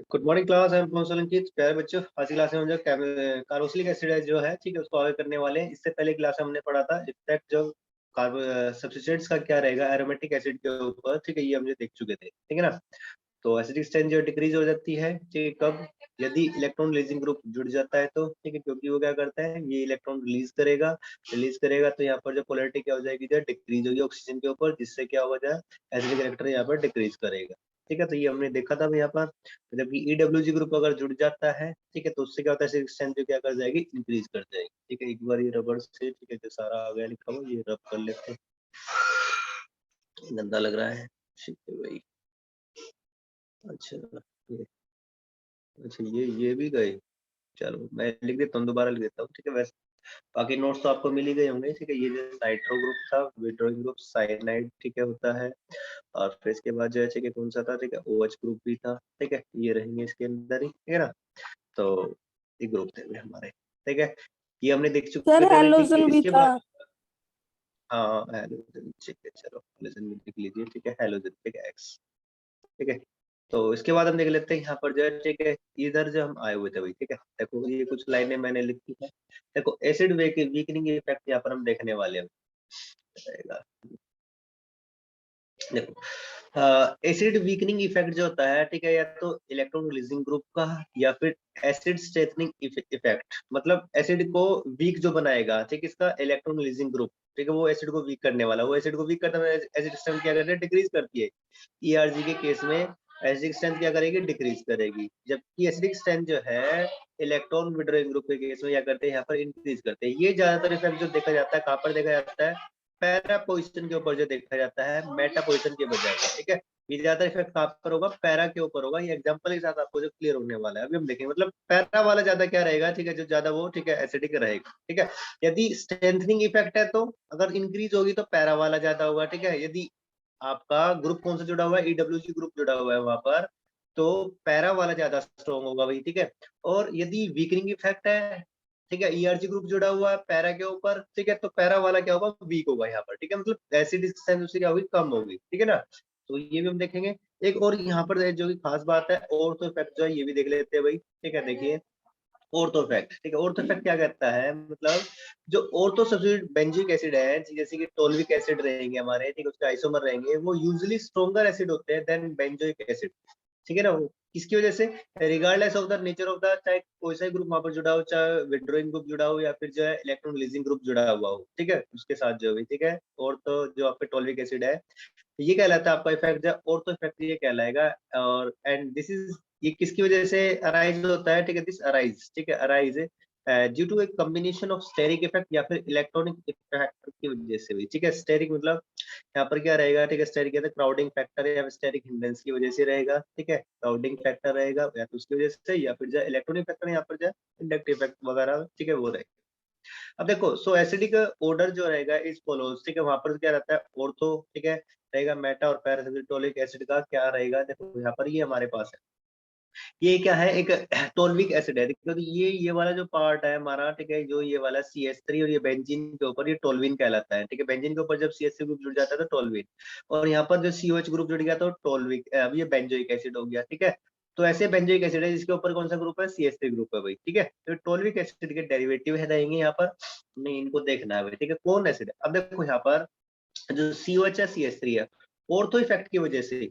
Good morning class. I am professor Ankit. प्यारे बच्चों, आज की क्लास में हम जो कार्बोक्सिलिक एसिड है जो है, ठीक है, उसको आगे करने वाले हैं। इससे पहले क्लास में हमने पढ़ा था इफेक्ट जो सब्स्टिट्यूएंट्स का क्या रहेगा एरोमेटिक एसिड के ऊपर, ठीक है, ये हम जो देख चुके थे, ठीक है ना। तो एसिडिक स्ट्रेंथ जो डिक्रीज हो जाती है, ठीक है, कब? यदि इलेक्ट्रॉन रिलीजिंग ग्रुप जुड़ जाता है तो, ठीक है, क्योंकि वो क्या करता है, ये इलेक्ट्रॉन रिलीज करेगा तो यहाँ पर जो पोलैरिटी क्या हो जाएगी, जो डिक्रीज होगी ऑक्सीजन के ऊपर, जिससे क्या हो जाए, एसिडिक कैरेक्टर यहाँ पर डिक्रीज करेगा। ठीक है, तो ये हमने देखा था यहाँ पर। जबकि ईडब्ल्यूजी ग्रुप अगर जुड़ जाता है, ठीक है, तो उससे क्या होता है, एसिडिक स्ट्रेंथ जो क्या कर जाएगी, इंक्रीज कर जाएगी। ठीक है, एक बार ये रबर से, ठीक है, जो सारा आ गया लिखा हुआ, ये रब कर लेते हैं, गंदा लग रहा है। ठीक है भाई, अच्छा ये अच्छा ये भी गए। चलो मैं लिख देता हूँ, दोबारा लिख देता हूँ, ठीक है। वैसे बाकी नोट्स तो आपको मिल ही गए होंगे, ठीक है। ये जो नाइट्रो ग्रुप था, विड्रोइंग ग्रुप साइनाइड, ठीक है, होता है। और फिर इसके बाद जो है, ठीक है, कौन सा था, ठीक है, OH ग्रुप भी था, ठीक है, ये रहेंगे इसके अंदर ही, ठीक है ना। तो ये ग्रुप थे हमारे, ठीक है, ये हमने देख सर चुके थे, ठीक है। हेलोजन भी इसके था। बाद हाँ हेलोजन, ठीक है, चलो हेलोजन भी लिख लीजिए, ठीक है, हेलोजन, ठीक है, X, ठीक है। तो इसके बाद हम देख लेते हैं यहाँ पर जो है, ठीक है, इधर जो हम आए हुए थे भाई, ठीक है। देखो ये कुछ लाइनें मैंने लिखी है। देखो एसिड वीकनिंग इफेक्ट यहाँ पर हम देखने वाले हैं। देखो एसिड वीकनिंग इफेक्ट जो होता है, ठीक है, या तो इलेक्ट्रॉन रिलीजिंग ग्रुप का, या फिर एसिड स्ट्रेथनिंग इफेक्ट, मतलब एसिड को वीक जो बनाएगा, ठीक है, इसका इलेक्ट्रॉन रिलीजिंग ग्रुप, ठीक है, वो एसिड को वीक करने वाला, वो एसिड को वीक करता है, एसिड स्ट्रेंथ क्या करता है, डिक्रीज करती है। ERG के केस में एसिडिक स्ट्रेंथ क्या करेगी, डिक्रीज करेगी। जबकि एसिडिक स्ट्रेंथ जो है इलेक्ट्रॉन विड्रॉइंग ग्रुप के केस में क्या करते हैं, यहाँ पर इंक्रीज करते हैं। ये ज्यादातर इफेक्ट जो देखा जाता है, कहाँ पर देखा जाता है, पैरा पोजिशन के ऊपर जो देखा जाता है, मेटा पोजिशन के बजाय, ठीक है। ये ज्यादा इफेक्ट कहाँ पर होगा, पैरा के ऊपर होगा। ये एग्जांपल के साथ आपको जो क्लियर होने वाला है, अभी हम देखेंगे। मतलब पैरा वाला ज्यादा क्या रहेगा, ठीक है, जो ज्यादा वो, ठीक है, एसिडिक रहेगा, ठीक है। यदि स्ट्रेंथनिंग इफेक्ट है तो अगर इंक्रीज होगी तो पैरा वाला ज्यादा होगा, ठीक है। यदि आपका ग्रुप कौन सा जुड़ा हुआ है, EWG ग्रुप जुड़ा हुआ है वहां पर, तो पैरा वाला ज्यादा स्ट्रॉन्ग होगा भाई, ठीक है। और यदि वीकनिंग इफेक्ट है, ठीक है, ERG ग्रुप जुड़ा हुआ है पैरा के ऊपर, ठीक है, तो पैरा वाला क्या होगा, वीक होगा यहाँ पर, ठीक है। मतलब एसिडिक स्ट्रेंथ उससे क्या होगी, कम होगी, ठीक है ना। तो ये भी हम देखेंगे। एक और यहाँ पर जो कि खास बात है, ऑर्थो इफेक्ट जो है, ये भी देख लेते हैं भाई, ठीक है। देखिए ऑर्थो इफेक्ट, ठीक है, ऑर्थो इफेक्ट क्या करता है, मतलब जो ऑर्थो सब्स्टिट्यूट बेंजिक एसिड है, जैसे कि टोल्विक एसिड रहेंगे हमारे, ठीक है, उसके आइसोमर रहेंगे, वो यूजुअली स्ट्रॉन्गर एसिड होते हैं देन बेंजोइक एसिड, ठीक है ना। वो किसकी वजह से, regardless of the nature of the, चाहे कोई सा ग्रुप वहां पर जुड़ा हो, चाहे विड्रॉइंग ग्रुप जुड़ा हो, या फिर जो है इलेक्ट्रॉन रिलीजिंग ग्रुप जुड़ा हुआ हो, ठीक है, उसके साथ जो है, ठीक है। और तो जो आपका टोल्विक एसिड है, ये कहलाता है आपका इफेक्ट, जो ऑर्थो इफेक्ट ये कहलाएगा। और एंड दिस इज, ये किसकी वजह से अराइज होता है, ठीक है, दिस अराइज, ठीक है, arise due to a combination of steric effect या फिर इलेक्ट्रॉनिक इफेक्ट की वजह से भी, ठीक है। स्टेरिक मतलब यहाँ पर क्या रहेगा, ठीक है, स्टेरिक कहते हैं क्राउडिंग फैक्टर या फिर स्टेरिक हिंड्रेंस की वजह से रहेगा, ठीक है। क्राउडिंग फैक्टर रहेगा या तो उसकी वजह से, या फिर जो इलेक्ट्रॉनिक फैक्टर यहाँ पर जो इंडक्टिव इफेक्ट वगैरह, ठीक है, वो रहेगा। अब देखो, सो एसिडिक ऑर्डर जो रहेगा इस फॉलोज, ठीक है, वहां पर क्या रहता है, ऑर्थो, ठीक है, रहेगा, मेटा और पैरासिटिक एसिड का क्या रहेगा, देखो यहाँ पर ये हमारे पास है, ये क्या है, एक टोल्विक एसिड है, देखो तो ये वाला जो पार्ट है हमारा, ठीक है, जो ये वाला CH3 और ये बेंजीन के ऊपर ये टोल्विन कहलाता है, ठीक है। बेंजीन के ऊपर जब CH3 ग्रुप जुड़ जाता है तो टोल्विन, और यहाँ पर जो COH ग्रुप जुड़ गया तो टोल्विक, अब ये बेंजोइक एसिड हो गया, ठीक है। तो ऐसे बेंजोइक एसिड है जिसके ऊपर कौन सा ग्रुप है, CH3 ग्रुप है भाई, ठीक है। तो टोल्विक एसिड के डेरिवेटिव है रहेंगे यहाँ पर, नहीं इनको देखना है भाई, ठीक है, कौन एसिड है। अब देखो यहाँ पर जो COH है, CH3 है, ऑर्थो इफेक्ट की वजह से,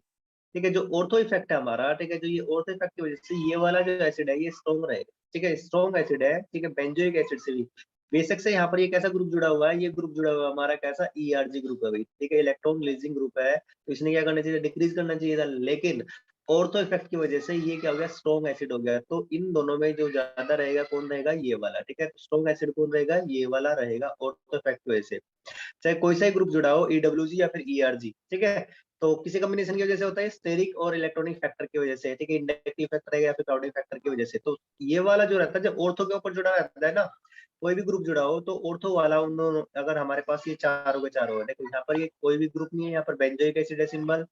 ठीक है, जो ऑर्थो इफेक्ट है हमारा, ठीक है, जो ये ऑर्थो इफेक्ट की वजह से ये वाला जो एसिड है ये स्ट्रॉन्ग रहेगा, ठीक है, स्ट्रॉन्ग एसिड है, ठीक है, बेंजोइक एसिड से भी। बेशक से यहाँ पर ये कैसा ग्रुप जुड़ा हुआ है, ये ग्रुप जुड़ा हुआ है हमारा कैसा, ERG ग्रुप है भाई, ठीक है, इलेक्ट्रॉन रिलीजिंग ग्रुप है, तो इसने क्या करना चाहिए, डिक्रीज करना चाहिए था, लेकिन ऑर्थो इफेक्ट की वजह से ये क्या हो गया, स्ट्रॉन्ग एसिड हो गया। तो इन दोनों में जो ज्यादा रहेगा कौन रहेगा, ये वाला, ठीक है। स्ट्रॉन्ग एसिड कौन रहेगा, ये वाला रहेगा, ऑर्थो इफेक्ट की वजह से, चाहे कोई सा ही ग्रुप जुड़ा हो, EWG या फिर ERG, ठीक है। तो किसी कॉम्बिनेशन की वजह से होता है, स्टेरिक और इलेक्ट्रॉनिक फैक्टर की वजह से, ठीक है, इंडक्टिव फैक्टर है या फिर क्राउडिंग फैक्टर की वजह से। तो ये वाला जो रहता है, जब ऑर्थो के ऊपर जुड़ा रहता है ना, कोई भी ग्रुप जुड़ा हो तो ऑर्थो वाला उन दोनों, अगर हमारे पास ये चारों के चारों है, देखो यहाँ पर ये कोई भी ग्रुप नहीं है, यहाँ पर बेंजोइक एसिड है सिंबल,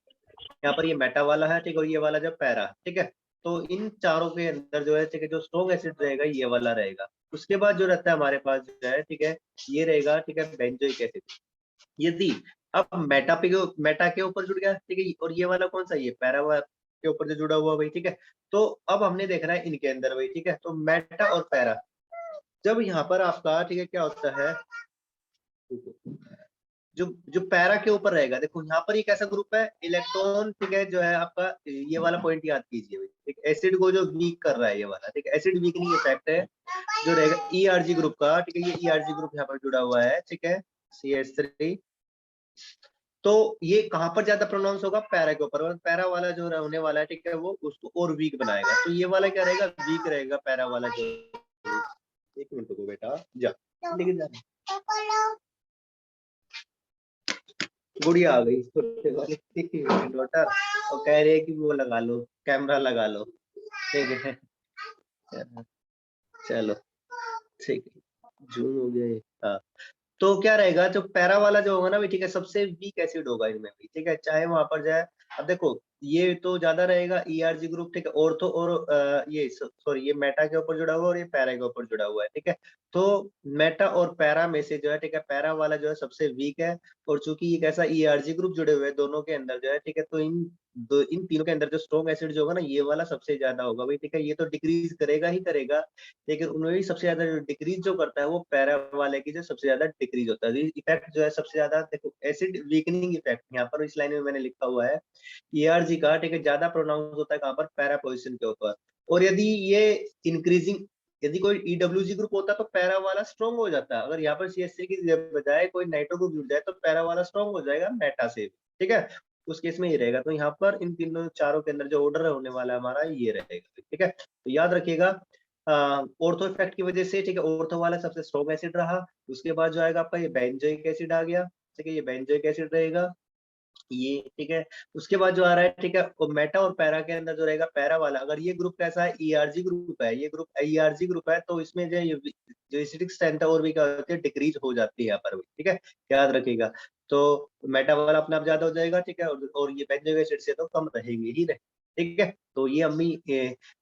यहाँ पर ये मेटा वाला है, ठीक है, और ये वाला जो पैरा, ठीक है। तो इन चारों के अंदर जो है, ठीक है, जो स्ट्रॉन्ग एसिड रहेगा ये वाला रहेगा। उसके बाद जो रहता है हमारे पास जो है, ठीक है, ये रहेगा, ठीक है, बेंजोइक एसिड। यदि अब मेटा के ऊपर जुड़ गया, ठीक है, और ये वाला कौन सा, ये पैरा के ऊपर जो जुड़ा हुआ भाई, ठीक है। तो अब हमने देखना है इनके अंदर भाई, ठीक है। तो मेटा और पैरा, जब यहाँ पर आपका, ठीक है, क्या होता है, जो जो पैरा के ऊपर रहेगा, देखो यहाँ पर ये कैसा ग्रुप है, इलेक्ट्रॉन, ठीक है, जो है आपका, ये वाला पॉइंट याद कीजिए भाई, ठीक, एसिड को जो वीक कर रहा है ये वाला, ठीक है, एसिड वीकनिंग इफेक्ट है जो रहेगा ईआरजी ग्रुप का, ठीक है। ये ईआरजी ग्रुप यहाँ पर जुड़ा हुआ है, ठीक है, CH3। तो ये कहाँ पर ज्यादा प्रोनाउंस होगा, पैरा के ऊपर, और पैरा वाला जो होने वाला है, ठीक है, वो उसको और वीक बनाएगा। तो ये वाला क्या रहेगा, वीक रहेगा, पैरा वाला जो। एक मिनट को बेटा, जा लेके जा, गुड़िया आ गई छोटे वाली डॉटर, और कह रही है कि वो लगा लो, कैमरा लगा लो, ठीक है। चलो ठीक है, जूम हो गया ये, हाँ। तो क्या रहेगा, जो पैरा वाला जो होगा ना भाई, ठीक है, सबसे वीक एसिड होगा इनमें भी, ठीक है, चाहे वहां पर जाए। अब देखो ये तो ज्यादा रहेगा ईआरजी ग्रुप, ठीक है, ऑर्थो और ये सॉरी, ये मेटा के ऊपर जुड़ा हुआ है और ये पैरा के ऊपर जुड़ा हुआ है, ठीक है। तो मेटा और पैरा में से जो है, ठीक है, पैरा वाला जो है सबसे वीक है। और चूंकि ये कैसा ईआरजी ग्रुप जुड़े हुए हैं दोनों के अंदर जो है, ठीक है, तो इन तीनों के अंदर जो स्ट्रॉन्ग एसिड जो होगा ना, ये वाला सबसे ज्यादा होगा भाई, ठीक है। ये तो डिक्रीज करेगा ही करेगा, लेकिन उनमें भी सबसे ज्यादा जो डिक्रीज जो करता है वो पैरा वाले की जो सबसे ज्यादा डिक्रीज होता है। इफेक्ट जो है सबसे ज्यादा, देखो एसिड वीकनिंग इफेक्ट यहाँ पर इस लाइन में मैंने लिखा हुआ है, ईआरजी का, ठीक है, ज्यादा प्रोनाउंस होता है कहाँ पर, पैरा पोजिशन के ऊपर। और यदि ये इंक्रीजिंग, यदि कोई ईडब्ल्यूजी ग्रुप होता तो पैरा वाला स्ट्रॉन्ग हो जाता है। अगर यहाँ पर सीएससी की बजाय कोई नाइट्रो ग्रुप जुड़ जाए तो पैरा वाला स्ट्रॉन्ग हो जाएगा मेटा से, ठीक है। उस केस में ये रहेगा। तो यहाँ पर इन तीनों चारों के अंदर जो ऑर्डर होने वाला है हमारा ये रहेगा, ठीक है। तो याद रखिएगा ऑर्थो इफेक्ट की वजह से, ठीक है, ऑर्थो वाला सबसे स्ट्रॉन्ग एसिड रहा। उसके बाद जो आएगा आपका ये बेंजोइक एसिड आ गया, ठीक है, ये बेंजोइक एसिड रहेगा ये, ठीक है। उसके बाद जो आ रहा है, ठीक है, वो मेटा और पैरा के अंदर जो रहेगा पैरा वाला, अगर ये ग्रुप कैसा है, ईआरजी ग्रुप है, ये ग्रुप ईआरजी ग्रुप है, तो इसमें जो एसिडिक स्ट्रेंथ है और भी क्या होती है, डिक्रीज हो जाती है यहाँ पर भी, ठीक है, याद रखिएगा। तो मेटा वाला अपने आप ज्यादा हो जाएगा, ठीक है, और ये बेंजोइक एसिड से तो कम रहेंगे ही रहे, ठीक है। तो ये अम्मी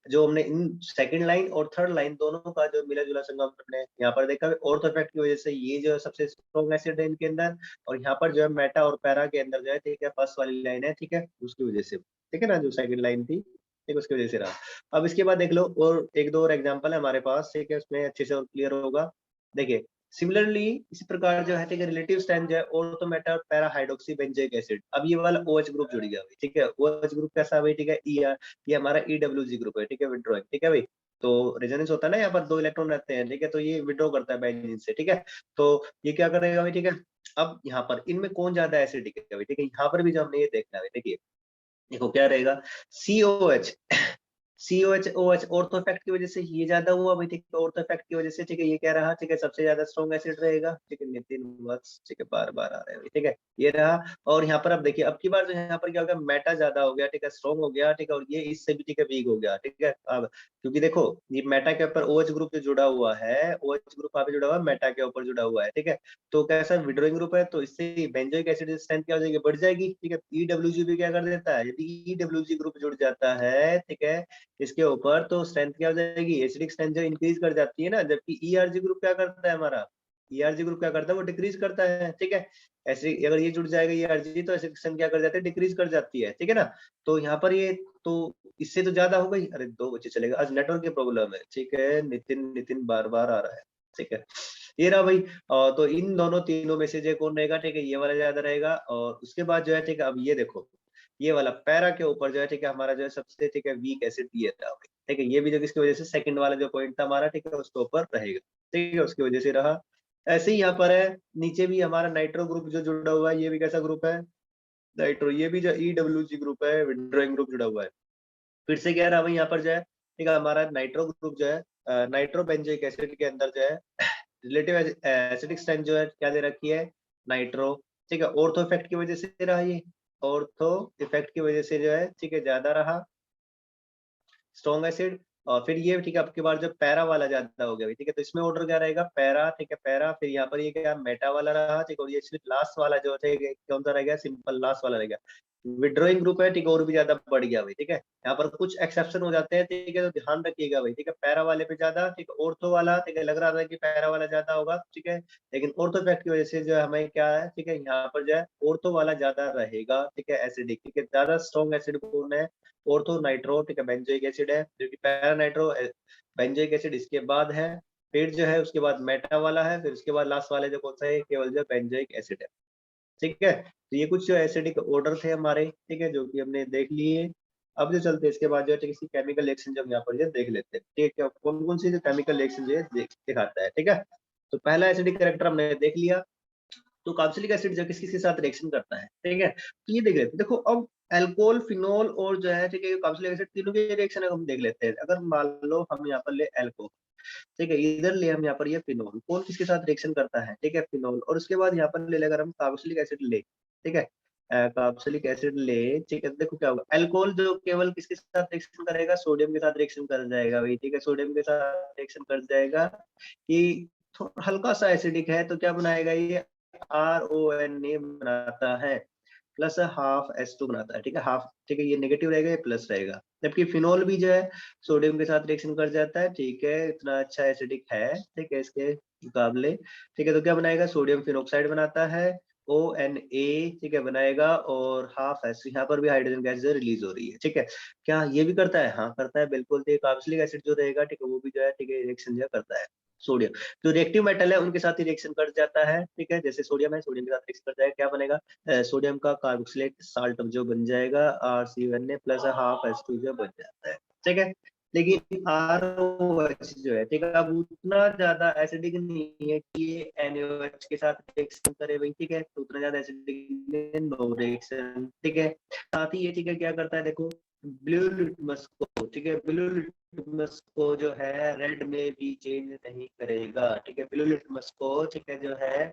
जो हमने इन सेकंड लाइन और थर्ड लाइन दोनों का जो मिला जुला संगम हमने यहाँ पर देखा, ऑर्थो इफेक्ट की वजह से ये जो सबसे स्ट्रॉन्ग एसिड है इनके अंदर, और यहाँ पर जो है मेटा और पैरा के अंदर जो है, ठीक है, फर्स्ट वाली लाइन है, ठीक है, उसकी वजह से, ठीक है ना, जो सेकंड लाइन थी, ठीक, उसकी वजह से रहा। अब इसके बाद देख लो, और एक दो और एग्जांपल है हमारे पास, ठीक है, उसमें अच्छे से और क्लियर होगा। देखिए सिमिलरली इसी प्रकार जो है, ठीक है, रिलेटिव स्ट्रेंथ जो है ऑर्थो मेटा और पैरा हाइड्रोक्सी बेंजोइक एसिड। अब ये वाला OH ग्रुप जुड़ गया भाई, ठीक है, OH ग्रुप कैसा भाई, ठीक है, ये हमारा EWG ग्रुप है, ठीक है, विड्रॉइंग, ठीक है भाई। तो रेजोनेंस होता है ना, यहाँ पर दो इलेक्ट्रॉन रहते हैं, ठीक है, तो ये विड्रॉ करता है बेंजीन से, ठीक है। तो ये क्या करेगा भाई, ठीक है। अब यहाँ पर इनमें कौन ज्यादा एसिडिक है भाई, ठीक है, यहाँ पर भी जो हमने ये देखना है, देखिए देखो क्या रहेगा, COH COH OH ortho effect की वजह से ये ज्यादा हुआ भाई, ठीक है, ऑर्थो इफेक्ट की वजह से, ठीक है, ये क्या रहा, ठीक है, सबसे ज्यादा स्ट्रॉन्ग एसिड रहेगा, ठीक है, नितिन वत्स, ठीक है, बार बार आ रहे हैं, ठीक है, ये रहा। और यहाँ पर अब देखिए, अब की बार जो यहाँ पर क्या हो गया, मेटा ज्यादा हो गया, ठीक है, स्ट्रॉन्ग हो गया, ठीक है, और ये इससे भी, ठीक है, वीक हो गया, ठीक है। अब क्योंकि देखो ये मेटा के ऊपर OH ग्रुप जो जुड़ा हुआ है, OH ग्रुप यहाँ पे जुड़ा हुआ है, मेटा के ऊपर जुड़ा हुआ है, ठीक है। तो कैसा विड्रोइंग ग्रुप है, तो इससे बेंजोइक एसिड स्ट्रेंथ क्या हो जाएगी, बढ़ जाएगी, ठीक है। EWG भी क्या कर देता है, यदि EWG ग्रुप जुड़ जाता है, ठीक है, इसके ऊपर, तो स्ट्रेंथ क्या हो जाएगी, एसिडिक स्ट्रेंथ जो इंक्रीज कर जाती है ना। जबकि ईआरजी ग्रुप क्या करता है हमारा, ईआरजी ग्रुप क्या करता है, वो डिक्रीज करता है, ठीक है। ऐसे अगर ये जुड़ जाएगा ईआरजी, तो एसिडिक स्ट्रेंथ क्या कर जाती है, डिक्रीज कर जाती है, ठीक है ना। तो यहाँ पर ये तो इससे तो ज्यादा हो गई। अरे दो बच्चे चलेगा, आज नेटवर्क की प्रॉब्लम है, ठीक है, नितिन नितिन बार बार आ रहा है, ठीक है, ये रहा भाई। तो इन दोनों तीनों में से जो कौन रहेगा, ठीक है, ये वाला ज्यादा रहेगा। और उसके बाद जो है, ठीक है, अब ये देखो, ये वाला पैरा के ऊपर जो है, ठीक है, हमारा जो है सबसे, ठीक है, वीक एसिड ये था भाई, ठीक है। ये भी जो किसकी वजह से, सेकंड वाला जो पॉइंट था हमारा, ठीक है, उसके ऊपर रहेगा, ठीक है, उसकी वजह से रहा। ऐसे ही यहाँ पर है, नीचे भी हमारा नाइट्रो ग्रुप जो जुड़ा हुआ है, ये भी कैसा ग्रुप है, नाइट्रो, ये भी जो EWG ग्रुप है, विड्रॉइंग ग्रुप जुड़ा हुआ है। फिर से क्या रहा भाई यहाँ पर जो है, ठीक है, हमारा नाइट्रो ग्रुप जो है, नाइट्रो बेंजोइक एसिड के अंदर जो है रिलेटिव एसिडिक स्ट्रेंथ जो है क्या दे रखी है, नाइट्रो, ठीक है। ऑर्थो इफेक्ट की वजह से रहा ये, ऑर्थो इफेक्ट की वजह से जो है, ठीक है, ज्यादा रहा स्ट्रॉन्ग एसिड। और फिर ये, ठीक है, आपके बार जब पैरा वाला ज्यादा हो गया, ठीक है, तो इसमें ऑर्डर क्या रहेगा, पैरा, ठीक है, पैरा, फिर यहाँ पर ये क्या मेटा वाला रहा, ठीक है, और ये सिर्फ लास्ट वाला जो है कौन सा रह गया, सिंपल लास्ट वाला रह गया, विड्रॉइंग ग्रुप है, ठीक है, और भी ज्यादा बढ़ गया भाई, ठीक है। यहाँ पर कुछ एक्सेप्शन हो जाते हैं, ठीक है, तो ध्यान रखिएगा भाई, ठीक है। पैरा वाले पे ज्यादा, ठीक है, ऑर्थो वाला, ठीक है, लग रहा था कि पैरा वाला ज्यादा होगा, ठीक है, लेकिन ऑर्थो इफेक्ट की वजह से जो है हमें क्या है, ठीक है, यहाँ पर जो है ऑर्थो वाला ज्यादा रहेगा, ठीक है, एसिडिक, ठीक है, ज्यादा स्ट्रॉन्ग एसिड कौन है, ऑर्थो नाइट्रो, ठीक है, बेंजोइक एसिड है, जो कि पैरा नाइट्रो बेंजोइक एसिड इसके बाद है, फिर जो है उसके बाद मेटा वाला है, फिर उसके बाद लास्ट वाले जो कौन सा है, केवल जो बेंजोइक एसिड है, ठीक है। तो ये कुछ जो एसिडिक ऑर्डर थे हमारे, ठीक है, जो कि हमने देख लिए। अब जो चलते हैं इसके बाद जो है किसी केमिकल रिएक्शन जो हम यहाँ पर जो देख लेते हैं, ठीक है, कौन कौन सी जो केमिकल रिएक्शन जो है दिखाता है, ठीक है। तो पहला एसिडिक कैरेक्टर हमने देख लिया। तो कार्बोक्सिलिक एसिड जो किस किसके साथ रिएक्शन करता है, ठीक है, तो ये देख लेते हैं। देखो अब अल्कोहल, फिनोल और जो है, ठीक है, कार्बोक्सिलिक एसिड तीनों के रिएक्शन हम देख लेते हैं। अगर मान लो हम यहाँ पर ले अल्कोहल, ठीक है, इधर ले हम यहाँ पर ये फिनोल, कौन किसके साथ रिएक्शन करता है, ठीक है, फिनोल, और उसके बाद यहाँ पर ले लेकर हम कार्बोक्सिलिक एसिड ले, ठीक है, कार्बोक्सिलिक एसिड ले, ठीक है, देखो क्या होगा, अल्कोहल जो केवल किसके साथ रिएक्शन करेगा, सोडियम के साथ रिएक्शन कर जाएगा भाई, ठीक है, सोडियम के साथ रिएक्शन कर जाएगा कि हल्का सा एसिडिक है, तो क्या बनाएगा ये, RONA बनाता है, प्लस हाफ H2 बनाता है, ठीक है, हाफ, ठीक है, ये नेगेटिव रहेगा, ये प्लस रहेगा। जबकि फिनोल भी जो है सोडियम के साथ रिएक्शन कर जाता है, ठीक है, इतना अच्छा एसिडिक है, ठीक है, इसके मुकाबले, ठीक है, तो क्या बनाएगा, सोडियम फिनोक्साइड बनाता है, ONA, ठीक है, बनाएगा, और हाफ एस, यहाँ पर भी हाइड्रोजन गैस जो रिलीज हो रही है, ठीक है। क्या ये भी करता है, हाँ करता है, बिल्कुल, ठीक है, कार्बोक्सिलिक एसिड जो रहेगा, ठीक है, वो भी जो है, ठीक है, रिएक्शन जो करता है। सोडियम जो रिएक्टिव मेटल है उनके साथ ही रिएक्शन कर जाता है, ठीक है, जैसे सोडियम है, सोडियम के साथ रिएक्शन कर जाएगा, क्या बनेगा, सोडियम का कार्बोक्सिलेट साल्ट जो बन जाएगा, RCONA प्लस हाफ H2 जो बन जाता है, ठीक है। लेकिन ROH जो है, ठीक है, अब उतना ज्यादा एसिडिक नहीं है कि ये NaOH के साथ रिएक्शन करे भाई, ठीक है, तो उतना ज्यादा एसिडिक नो रिएक्शन, ठीक है। साथ ही ये, ठीक है, क्या करता है, देखो ब्लू लिटमस को, ठीक है, ब्लू लिटमस को जो है रेड में भी चेंज नहीं करेगा, ठीक है, ब्लू लिटमस को, ठीक है, जो है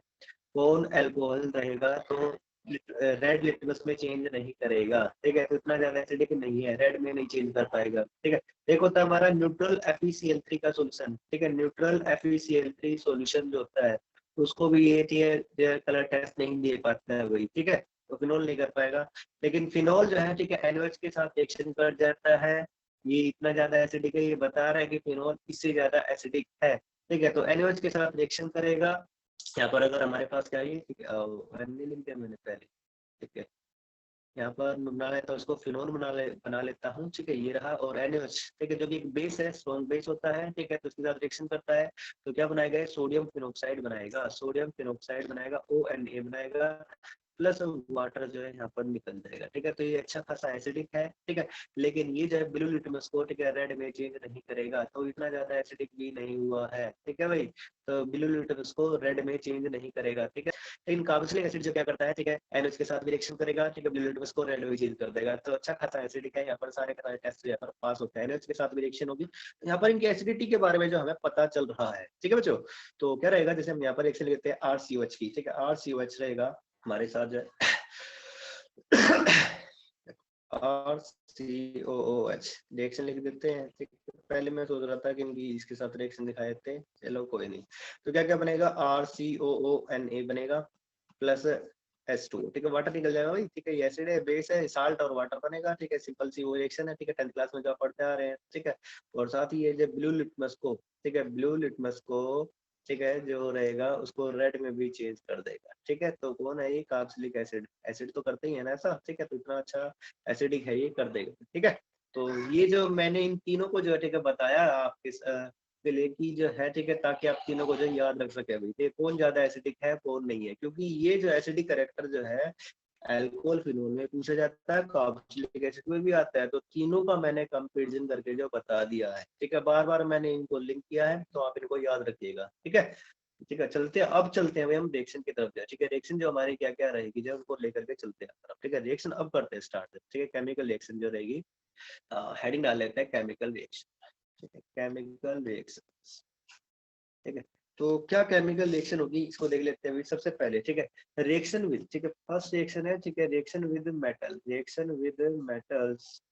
कौन अल्कोहल रहेगा तो रेड लिटमस में चेंज नहीं करेगा, ठीक है, तो इतना ज्यादा एसिडिक नहीं है, रेड में नहीं चेंज कर पाएगा, ठीक है। एक होता है हमारा न्यूट्रल FeCl3 का सोल्यूशन, ठीक है, न्यूट्रल FeCl3 सोल्यूशन जो होता है उसको भी ये कलर टेस्ट नहीं दे पाता है वही, ठीक है, तो फिनोल नहीं कर पाएगा। लेकिन फिनोल जो है, ठीक है, NaOH के साथ रिएक्शन कर जाता है, ये इतना ज्यादा एसिडिक है, ये बता रहा है कि फिनोल इससे ज्यादा एसिडिक है, ठीक है, तो NaOH के साथ रिएक्शन करेगा। यहाँ पर अगर हमारे पास क्या है, ठीक है, हमने लिख दिया मैंने पहले, ठीक है, यहाँ पर बना लेता हूँ उसको, फिनोल बना लेता हूँ, ठीक है, ये रहा, और NaOH, ठीक है, जो कि एक बेस है, स्ट्रॉन्ग बेस होता है, ठीक है, तो उसके साथ रिएक्शन करता है, तो क्या बनाएगा, सोडियम फिनोक्साइड बनाएगा, सोडियम फिनोक्साइड बनाएगा, ONA बनाएगा, प्लस वाटर जो है यहाँ पर निकल जाएगा, ठीक है, तो ये अच्छा खासा एसिडिक है, ठीक है। लेकिन ये जो है ब्लू लिटमस को, ठीक है, रेड में चेंज नहीं करेगा, तो इतना ज्यादा एसिडिक भी नहीं हुआ है, ठीक है भाई, तो ब्लू लिटमस को रेड में चेंज नहीं करेगा, ठीक है। लेकिन कार्बोक्सिलिक एसिड जो क्या करता है, ठीक है, NH के साथ भी रिएक्शन करेगा, ठीक है, ब्लू लिटमस को रेड में चेंज कर देगा, तो अच्छा खासा एसिडिक है, यहाँ पर सारे के सारे टेस्ट यहाँ पर पास होते हैं, NH के साथ भी रिएक्शन होगी, यहाँ पर इनकी एसिडिटी के बारे में जो हमें पता चल रहा है, ठीक है बच्चों। तो क्या रहेगा, जैसे हम यहाँ पर रिएक्शन लेते हैं RCOH की, ठीक है, RCOH रहेगा हमारे साथ जो है RCOOH रिएक्शन लिख देते हैं, ठीक है, पहले मैं सोच रहा था कि इनकी इसके साथ रिएक्शन दिखाए थे, चलो कोई नहीं। तो क्या क्या बनेगा, RCOONA बनेगा, प्लस H2, ठीक है, वाटर निकल जाएगा भाई, ठीक है, ये एसिड है, बेस है, साल्ट और वाटर बनेगा, ठीक है, सिंपल सी वो रिएक्शन है, ठीक है, 10th क्लास में जो आप पढ़ते आ रहे हैं, ठीक है। और साथ ही ये जो ब्लू लिटमस को, ठीक है, ब्लू लिटमस को, ठीक है, जो रहेगा उसको रेड में भी चेंज कर देगा, ठीक है, तो कौन है ये, कार्बोक्सिलिक एसिड, एसिड तो करते ही है ना ऐसा, ठीक है, तो इतना अच्छा एसिडिक है, ये कर देगा, ठीक है। तो ये जो मैंने इन तीनों को जो है, ठीक है, बताया आपके के लिए कि जो है, ठीक है, ताकि आप तीनों को जो याद रख सके भाई, ठीक, कौन ज्यादा एसिडिक है कौन नहीं है, क्योंकि ये जो एसिडिक करेक्टर जो है अल्कोहल फिनोल में पूछा जाता है, कार्बोक्सिलिक एसिड में भी आता है, तो तीनों का मैंने कंपैरिजन करके जो बता दिया है, ठीक है, बार बार मैंने इनको लिंक किया है, तो आप इनको याद रखिएगा, ठीक है। ठीक है, चलते हैं, अब चलते हैं भाई हम रिएक्शन की तरफ, ठीक है, रिएक्शन जो हमारी क्या क्या रहेगी जो उनको लेकर के चलते हैं तरफ, ठीक है, रिएक्शन अब करते हैं स्टार्ट, ठीक है, केमिकल रिएक्शन जो रहेगी, हेडिंग डाल लेते हैं केमिकल रिएक्शन, ठीक है, केमिकल रिएक्शन, ठीक है। तो क्या केमिकल रिएक्शन होगी इसको देख लेते हैं सबसे पहले, ठीक है, रिएक्शन विद, ठीक है, फर्स्ट रिएक्शन है, ठीक है, reaction with metal, reaction with metals,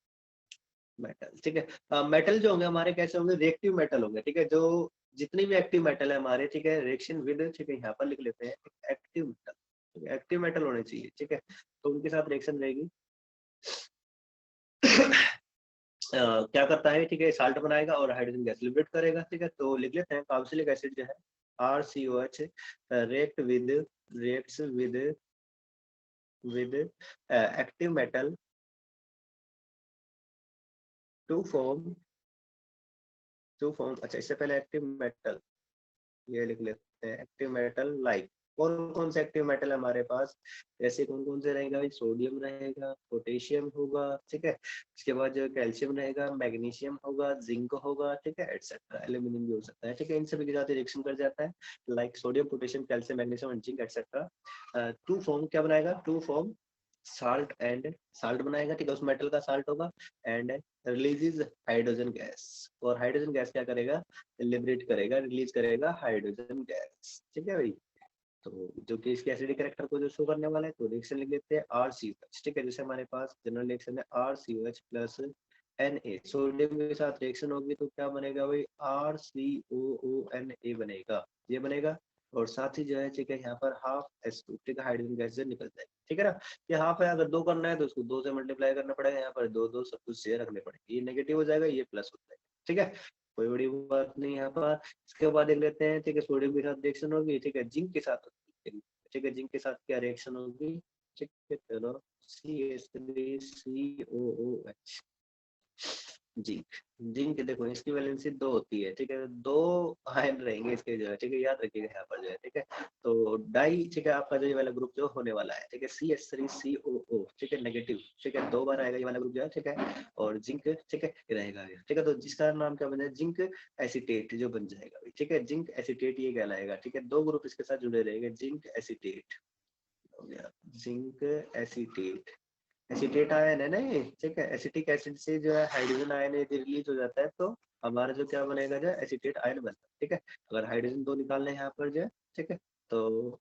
metal, ठीक है, मेटल जो होंगे हमारे कैसे होंगे, रिएक्टिव मेटल होंगे, ठीक है, जो जितनी भी एक्टिव मेटल है हमारे, ठीक है, रिएक्शन विद, ठीक है, यहाँ पर लिख लेते हैं एक्टिव मेटल, ठीक है, एक्टिव मेटल होने चाहिए, ठीक है, तो उनके साथ रिएक्शन रहेगी, क्या करता है, ठीक है, साल्ट बनाएगा और हाइड्रोजन गैस लिबरेट करेगा, ठीक है। तो लिख लेते हैं कार्बोक्सिलिक एसिड जो है RCOH reacts with active metal to form अच्छा, इससे पहले एक्टिव मेटल ये लिख लेते हैं, एक्टिव मेटल लाइक कौन कौन से एक्टिव मेटल है हमारे पास, ऐसे कौन कौन से रहेगा भाई, सोडियम रहेगा, पोटेशियम होगा, ठीक है। इसके बाद जो कैल्शियम रहेगा, मैग्नीशियम होगा, जिंक होगा, ठीक है, एटसेट्रा, एल्यूमिनियम भी हो सकता है, ठीक है। इन सभी के साथ रिएक्शन कर जाता है, like sodium, potassium, calcium, magnesium and zinc etcetera. To form क्या बनाएगा, to form salt and salt बनाएगा, ठीक है, उस मेटल का साल्ट होगा, एंड रिलीजेस हाइड्रोजन गैस, और हाइड्रोजन गैस क्या करेगा, लिबरेट करेगा, रिलीज करेगा हाइड्रोजन गैस, ठीक है भाई। तो जो कि इसके एसिडिक कैरेक्टर को जो शो करने वाला है, तो रिएक्शन लिख लेते हैं RCOH, ठीक है। जैसे हमारे पास जनरल रिएक्शन है RCOH प्लस Na, सोडियम के साथ रिएक्शन होगी तो क्या बनेगा भाई, RCOONA बनेगा, ये बनेगा। और साथ ही जो है, ठीक है, यहाँ पर हाफ H2, ठीक है, हाइड्रोजन गैस जो निकल जाएगी, ठीक है ना। ये हाफ है, अगर 2 करना है तो उसको 2 से मल्टीप्लाई करना पड़ेगा, यहाँ पर 2 2 सब कुछ शेयर रखने पड़ेंगे, ये नेगेटिव हो जाएगा, ये प्लस हो जाएगा, ठीक है, कोई बड़ी बात नहीं यहाँ पर। इसके बाद देख लेते हैं, ठीक है, सोडियम के साथ रिएक्शन होगी, ठीक है, जिंक के साथ, ठीक है, जिंक के साथ क्या रिएक्शन होगी, ठीक है, चलो CH3COOH, जिंक, जिंक देखो इसकी वैलेंसी 2 होती है, ठीक है, 2 आयन रहेंगे इसके जो है, ठीक है, याद रखिएगा यहाँ पर जो है, ठीक है। तो डाई, ठीक है, आपका जो ये वाला ग्रुप जो होने वाला है, ठीक है, CH3COO, ठीक है, नेगेटिव, ठीक है, 2 बार आएगा ये वाला ग्रुप जो है, ठीक है, और जिंक, ठीक है, ये रहेगा, ठीक है। तो जिसका नाम क्या बन जाए, जिंक एसीटेट जो बन जाएगा, ठीक है, जिंक एसीटेट ये कहलाएगा, ठीक है। 2 ग्रुप इसके साथ जुड़े रहेंगे, जिंक एसीटेट हो गया, जिंक एसीटेट, एसीटेट आयन है ना ये, ठीक है, एसिटिक एसिड से जो है हाइड्रोजन आयन यदि रिलीज हो जाता है तो हमारा जो क्या बनेगा, जो एसीटेट आयन बनता है, ठीक है। अगर हाइड्रोजन 2 निकालने यहाँ पर जो है, ठीक है, तो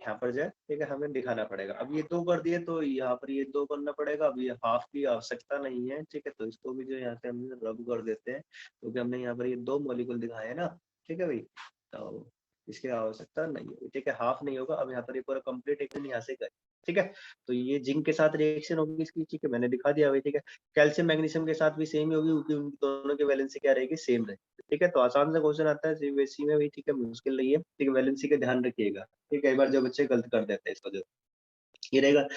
यहाँ पर जो है, ठीक है, हमें दिखाना पड़ेगा। अब ये 2 कर दिए तो यहाँ पर ये 2 करना पड़ेगा, अब ये हाफ की आवश्यकता नहीं है, ठीक है, तो इसको भी जो यहाँ से हम रब कर देते हैं, क्योंकि हमने यहाँ पर ये 2 मॉलिक्यूल दिखाए है ना, ठीक है भाई, तो इसकी आवश्यकता नहीं है, ठीक है, हाफ नहीं होगा। अब यहाँ पर ये पूरा कंप्लीट एक यहाँ से करें, ठीक है। तो ये जिंक के साथ रिएक्शन होगी इसकी, ठीक है, मैंने दिखा दिया भाई, ठीक है। कैल्शियम मैग्नीशियम के साथ भी सेम ही होगी, क्योंकि उन दोनों की वैलेंसी क्या रहेगी, सेम रहेगी, ठीक है। तो आसान सा क्वेश्चन आता है सीबीएसई में भी, ठीक है, मुश्किल नहीं है, ठीक है, वैलेंसी का ध्यान रखिएगा, ठीक है, कई बार जो बच्चे गलत कर देते हैं इसको, जो ये रहेगा।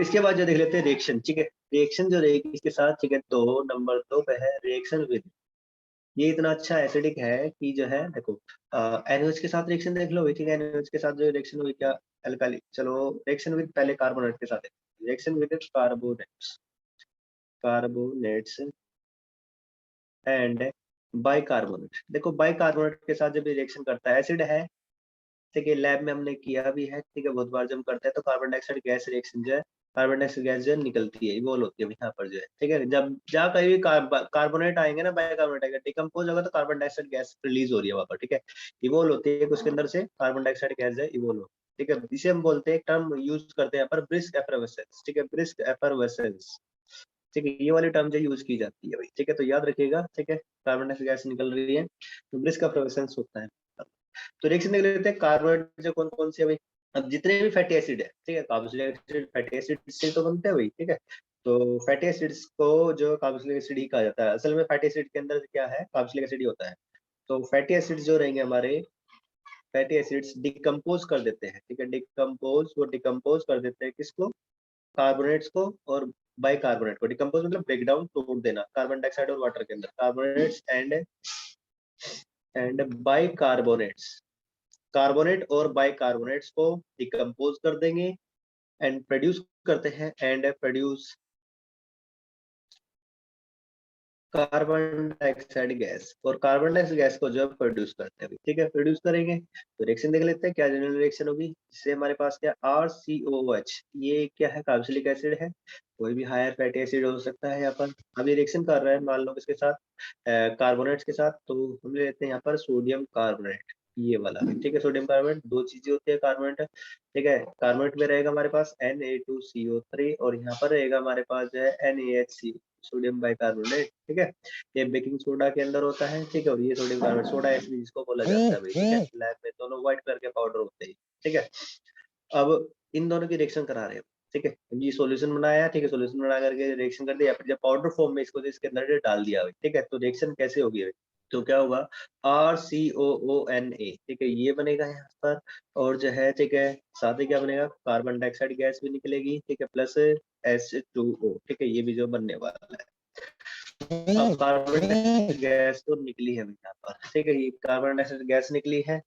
इसके बाद जो देख लेते हैं रिएक्शन, ठीक है, रिएक्शन जो रहेगी इसके साथ, ठीक है, तो नंबर 2 पे है रिएक्शन विद, ये इतना अच्छा एसिडिक है कि जो है देखो, NaOH के साथ रिएक्शन देख लो, ठीक है, NaOH के साथ जो रिएक्शन हुई क्या, अल्काली, चलो रिएक्शन विद पहले कार्बोनेट के साथ, reaction with carbonates and bicarbonate. देखो बाइकार्बोनेट के साथ जब रिएक्शन करता है, एसिड है, ठीक है, लैब में हमने किया भी है, ठीक है, बहुत बार जब करते हैं तो कार्बन डाइऑक्साइड गैस रिएक्शन जो है, कार्बन डाइऑक्साइड गैस जो है निकलती है, इवोल्व होती है यहाँ पर जो है, ठीक है। जब जहाँ कहीं भी कार्बोनेट आएंगे ना, बाइकार्बोनेट आएगा, डिकम्पोज होगा तो कार्बन डाइऑक्साइड गैस रिलीज हो रही है वहाँ पर, ठीक है, इवोल्व होती है, उसके अंदर से कार्बन डाइऑक्साइड गैस जो है इवोल्व होती है, ठीक है। इसे हम बोलते हैं, टर्म यूज करते हैं यहाँ पर ब्रिस्क एफरवेसेंस, ठीक है, ब्रिस्क एफरवेसेंस, ठीक है, ये वाली टर्म जो यूज की जाती है भाई, ठीक है, तो याद रखिएगा, ठीक है, कार्बन डाइऑक्साइड गैस निकल रही है तो ब्रिस्क एफरवेसेंस होता है। तो रिएक्शन देख लेते हैं कार्बोनेट जो कौन कौन से है भाई। अब जितने भी फैटी एसिड है, ठीक है, कार्बोक्सिलिक एसिड फैटी एसिड से तो बनते हैं भाई, ठीक है। तो फैटी एसिड्स को जो कार्बोक्सिलिक एसिड ही कहा जाता है, असल में फैटी एसिड के अंदर क्या है, कार्बोक्सिलिक एसिड ही होता है। तो फैटी एसिड्स जो रहेंगे हमारे, फैटी एसिड्स डिकम्पोज कर देते हैं, ठीक है, डिकम्पोज कर देते हैं किसको, कार्बोनेट्स को और बाइकार्बोनेट को। डिकम्पोज मतलब ब्रेक डाउन, तोड़ देना, कार्बन डाइऑक्साइड और वाटर के अंदर, कार्बोनेट्स एंड बाइकार्बोनेट्स, कार्बोनेट और बाइकार्बोनेट्स को डिकम्पोज कर देंगे एंड प्रोड्यूस करते हैं, and produce carbon dioxide gas, और कार्बन डाइऑक्साइड गैस को जो है प्रोड्यूस करते हैं, ठीक है, प्रोड्यूस करेंगे। तो रिएक्शन देख लेते हैं क्या जनरल रिएक्शन होगी, जिससे हमारे पास क्या RCOH, ये क्या है, कार्बोक्सिलिक एसिड है, कोई भी हायर फैटी एसिड हो सकता है यहाँ पर। अब ये रिएक्शन कर रहा है मान लो किसके साथ, कार्बोनेट्स के साथ, तो हम ले लेते हैं यहाँ पर सोडियम कार्बोनेट, ये वाला, ठीक है, सोडियम कार्बोनेट, 2 चीजें होती है कार्बोनेट, ठीक है, कार्बोनेट में रहेगा हमारे पास Na2CO3 और यहाँ पर रहेगा हमारे पास जो है NaHC, सोडियम बाइकार्बोनेट, ठीक है, ये बेकिंग सोडा के अंदर होता है, ठीक है, और ये सोडियम कार्बोनेट, सोडा एश भी जिसको बोला जाता है भाई, ठीक है, लैब में दोनों व्हाइट कलर के पाउडर होते हैं, ठीक है। अब इन दोनों की रिएक्शन करा रहे हैं, ठीक है, ये सॉल्यूशन बनाया, ठीक है, सॉल्यूशन बना करके रिएक्शन कर दिया, फिर जब पाउडर फॉर्म में इसको इसके अंदर डाल दिया, ठीक है, तो रिएक्शन कैसे होगी, तो क्या होगा, RCOONA, ठीक है, ये बनेगा यहाँ पर, और जो है, ठीक है, साथ ही क्या बनेगा, कार्बन डाइऑक्साइड गैस भी निकलेगी, ठीक है, प्लस H2O, ठीक है, ये भी जो बनने वाला है। अब कार्बन डाइऑक्साइड गैस तो निकली है यहाँ पर, ठीक है, ये कार्बन डाइऑक्साइड गैस निकली है।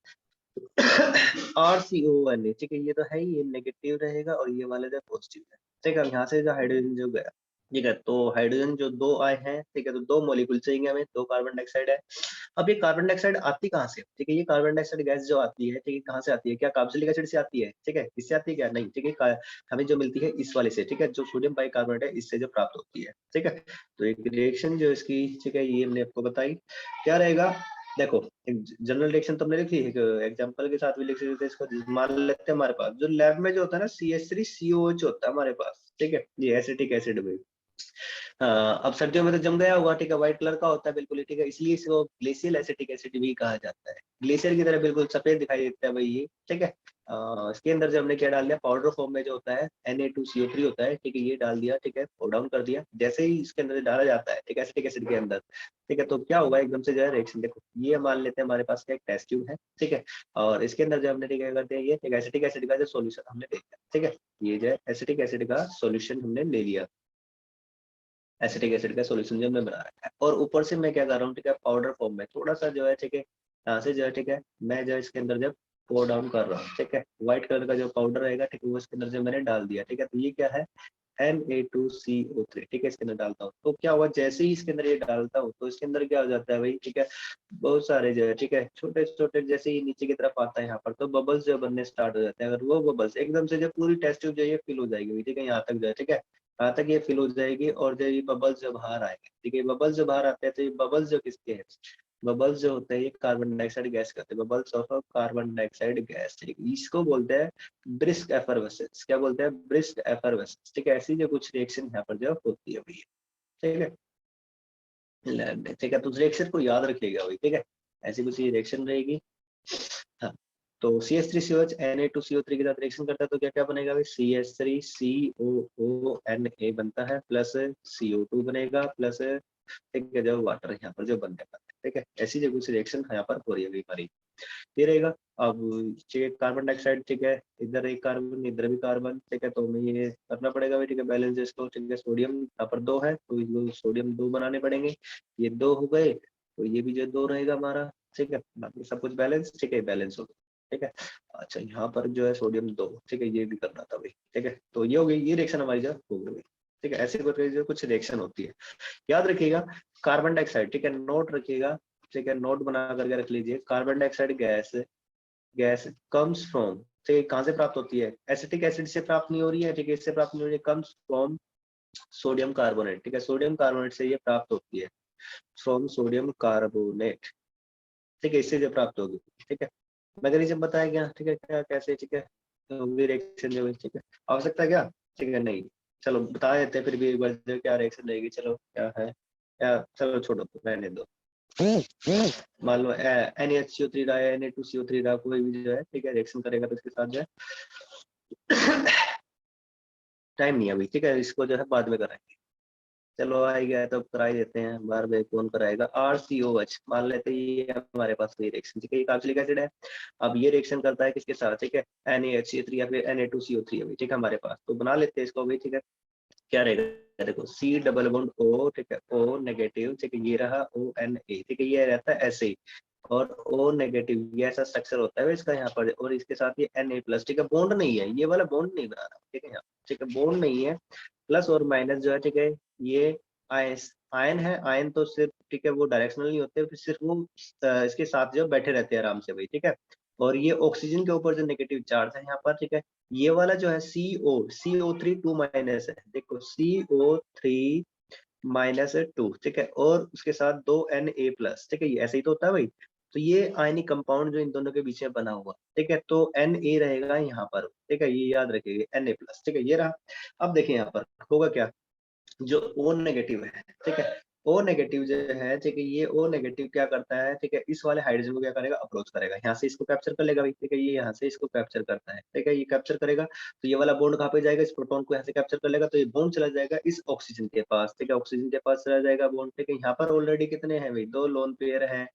RCONA, ठीक है, ये तो है ही, ये नेगेटिव रहेगा और ये वाला जो पॉजिटिव है, ठीक है। यहाँ से जो हाइड्रोजन जो गया, ठीक है, तो हाइड्रोजन जो दो आए हैं, ठीक है, तो दो मॉलिक्यूल चाहिए हमें, दो कार्बन डाइऑक्साइड है। अब ये कार्बन डाइऑक्साइड आती कहाँ से, ठीक है, ये कार्बन डाइऑक्साइड गैस जो आती है, ठीक है, कहाँ से आती है, क्या कार्बोक्सिलिक एसिड से आती है, ठीक है, इससे आती है क्या, नहीं, ठीक है, हमें जो मिलती है इस वाले से, ठीक है, जो सोडियम बाइकार्बोनेट है, इससे जो प्राप्त होती है, ठीक है। तो एक रिएक्शन जो इसकी, ठीक है, ये हमने आपको बताई, क्या रहेगा, देखो, एक जनरल रिएक्शन तो हमने लिखी, एक एग्जांपल के साथ भी लिख सकते हैं इसको। मान लेते हैं हमारे पास जो लैब में जो होता है ना, CH3COH होता है हमारे पास, ठीक है, ये एसिटिक एसिड में, अब सर्दियों में तो जम गया हुआ, ठीक है, व्हाइट कलर का होता है बिल्कुल, ठीक है, इसलिए इसको ग्लेशियल एसिटिक एसिड भी कहा जाता है। ग्लेशियर की तरह बिल्कुल सफेद दिखाई देता है भाई ये, ठीक है। इसके अंदर जो हमने क्या डाल दिया, पाउडर फॉर्म में जो होता है Na2CO3 होता है, ठीक है, ये डाल दिया, ठीक है, फोर डाउन कर दिया, जैसे ही इसके अंदर डाला जाता है, ठीक है, एसिटिक एसिड के अंदर, ठीक है, तो क्या होगा, एकदम से जो है रिएक्शन, देखो, ये मान लेते हैं हमारे पास एक टेस्ट ट्यूब है, ठीक है, और इसके अंदर जो हमने क्या करते हैं, ये एसिटिक एसिड का जो सोल्यूशन हमने ले लिया, ठीक है, ये जो है एसिटिक एसिड का सोल्यूशन हमने ले लिया, एसिटिक एसिड का सॉल्यूशन जो हमने बना रखा है, और ऊपर से मैं क्या कर रहा हूँ, ठीक है, पाउडर फॉर्म में थोड़ा सा जो है, ठीक है, यहाँ से जो है, ठीक है, मैं जो इसके अंदर जब पोर डाउन कर रहा हूँ, ठीक है, व्हाइट कलर का जो पाउडर रहेगा, ठीक है, वो इसके अंदर जो मैंने डाल दिया, ठीक है, तो ये क्या है, Na2CO3, ठीक है, इसके अंदर डालता हूँ, तो क्या हुआ, जैसे ही इसके अंदर ये डालता हूँ, तो इसके अंदर क्या हो जाता है भाई, ठीक है, बहुत सारे जो है, ठीक है, छोटे छोटे, जैसे ही नीचे की तरफ आता है यहाँ पर, तो बबल्स जो बनने स्टार्ट हो जाते हैं, अगर वो बबल्स एकदम से जो पूरी टेस्ट ट्यूब जो है फिल हो जाएगी, ठीक है, यहाँ तक जो है, ठीक है, यहाँ तक ये फिल हो जाएगी, और जो ये बबल्स जो बाहर आएंगे, ठीक है, बबल्स जो बाहर आते हैं, तो ये बबल्स जो किसके हैं, बबल्स जो होते हैं ये कार्बन डाइऑक्साइड गैस करते हैं, bubbles of carbon dioxide gas, ठीक है, इसको बोलते हैं ब्रिस्क एफरवेसेंस, क्या बोलते हैं, ब्रिस्क एफरवेसेंस, ठीक है, ऐसी जो कुछ रिएक्शन यहाँ पर जो होती है भैया, ठीक है, ठीक है, तो रिएक्शन को याद रखिएगा भाई, ठीक है, ऐसी कुछ रिएक्शन रहेगी। हाँ, तो CH3COH Na2CO3 के साथ रिएक्शन करता है, तो क्या क्या बनेगा भाई, CH3COONA बनता है, प्लस CO2 बनेगा, प्लस, ठीक है, जो वाटर यहाँ पर जो बनने वाला है, ठीक है, ऐसी जो कुछ रिएक्शन यहाँ पर हो रही है हमारी, ये रहेगा। अब ठीक है, कार्बन डाइऑक्साइड, ठीक है, इधर एक कार्बन, इधर भी कार्बन, ठीक है, तो हमें ये करना पड़ेगा भाई, ठीक है, बैलेंस इसको, ठीक है, सोडियम यहाँ पर दो है, तो ये सोडियम दो बनाने पड़ेंगे, ये दो हो गए, तो ये भी जो दो रहेगा हमारा, ठीक है, बाकी सब कुछ बैलेंस, ठीक है, बैलेंस हो गया, ठीक है। अच्छा, यहाँ पर जो है सोडियम दो, ठीक है, ये भी करना था भाई, ठीक है, तो ये हो गई, ये रिएक्शन हमारी जो हो गई, ठीक है, ऐसे करके जो कुछ रिएक्शन होती है, याद रखिएगा, कार्बन डाइऑक्साइड, ठीक है, नोट रखिएगा, ठीक है, नोट बना करके रख लीजिए, carbon dioxide gas, gas comes from, ठीक है, कहाँ से प्राप्त होती है, एसिटिक एसिड से प्राप्त नहीं हो रही है, ठीक है, इससे प्राप्त नहीं हो रही है, कम्स फ्रॉम सोडियम कार्बोनेट, ठीक है, सोडियम कार्बोनेट से ये प्राप्त होती है, फ्रॉम सोडियम कार्बोनेट, ठीक है, इससे जो प्राप्त होगी, ठीक है, मैकेनिज्म बताया गया, ठीक है, क्या कैसे, ठीक है, तो रिएक्शन जो है, ठीक है, आवश्यकता क्या, ठीक है, नहीं, चलो बता देते हैं फिर भी एक बार जो क्या रिएक्शन रहेगी, चलो क्या है, या चलो छोड़ो, रहने दो, मान लो NaHCO3 रहा है, Na2CO3 रहा, कोई भी जो है, ठीक है, रिएक्शन करेगा तो इसके साथ जो है टाइम नहीं है अभी, ठीक है, इसको जो है बाद में कराएंगे, चलो आ गया तो करा ही देते हैं, बार बार कौन कराएगा, RCOH मान लेते हैं, ये हमारे पास ये रिएक्शन, ठीक है, ये कार्बोक्सिलिक एसिड है, अब ये रिएक्शन करता है किसके साथ, ठीक है, NaHCO3 या फिर Na2CO3 अभी, ठीक है, हमारे पास, तो बना लेते हैं इसको भी, ठीक है, क्या रहेगा, देखो C डबल बॉन्ड O, ठीक है, O नेगेटिव, ठीक है, ये रहा ONA, ठीक है, ये रहता है ऐसे ही, और O नेगेटिव, ये ऐसा स्ट्रक्चर होता है इसका यहाँ पर, और इसके साथ ये Na प्लस, ठीक है, बॉन्ड नहीं है, ये वाला बॉन्ड नहीं बना रहा, ठीक है, यहाँ, ठीक है, बॉन्ड नहीं है, प्लस और माइनस जो है, ठीक है, ये आयन है, आयन तो सिर्फ, ठीक है, वो डायरेक्शनल नहीं होते, फिर सिर्फ वो इसके साथ जो बैठे रहते हैं आराम से भाई, ठीक है, और ये ऑक्सीजन के ऊपर जो नेगेटिव चार्ज है यहाँ पर, ठीक है, ये वाला जो है CO3 2 माइनस है, देखो CO3 -2, ठीक है, और उसके साथ दो Na प्लस, ठीक है, ये ऐसे ही तो होता है भाई, तो ये आयनिक कंपाउंड जो इन दोनों के बीच में बना हुआ, ठीक है, तो Na रहेगा यहाँ पर, ठीक है, ये याद रखिएगा Na प्लस, ठीक है, ये रहा। अब देखिए यहाँ पर होगा क्या, जो O नेगेटिव है, ठीक है, ओ नेगेटिव जो है, ठीक है, ये ओ नेगेटिव क्या करता है, ठीक है, इस वाले हाइड्रोजन को क्या करेगा, अप्रोच करेगा, यहाँ से इसको कैप्चर कर लेगा भाई, ठीक है, ये यहाँ से इसको कैप्चर करता है, ठीक है, ये कैप्चर करेगा, तो ये वाला बॉन्ड कहाँ पे जाएगा, इस प्रोटॉन को यहाँ से कैप्चर कर लेगा, तो ये बॉन्ड चला जाएगा इस ऑक्सीजन के पास, ठीक है, ऑक्सीजन के पास चला जाएगा बॉन्ड, ठीक है, यहाँ पर ऑलरेडी कितने हैं भाई, 2 लोन पेयर है,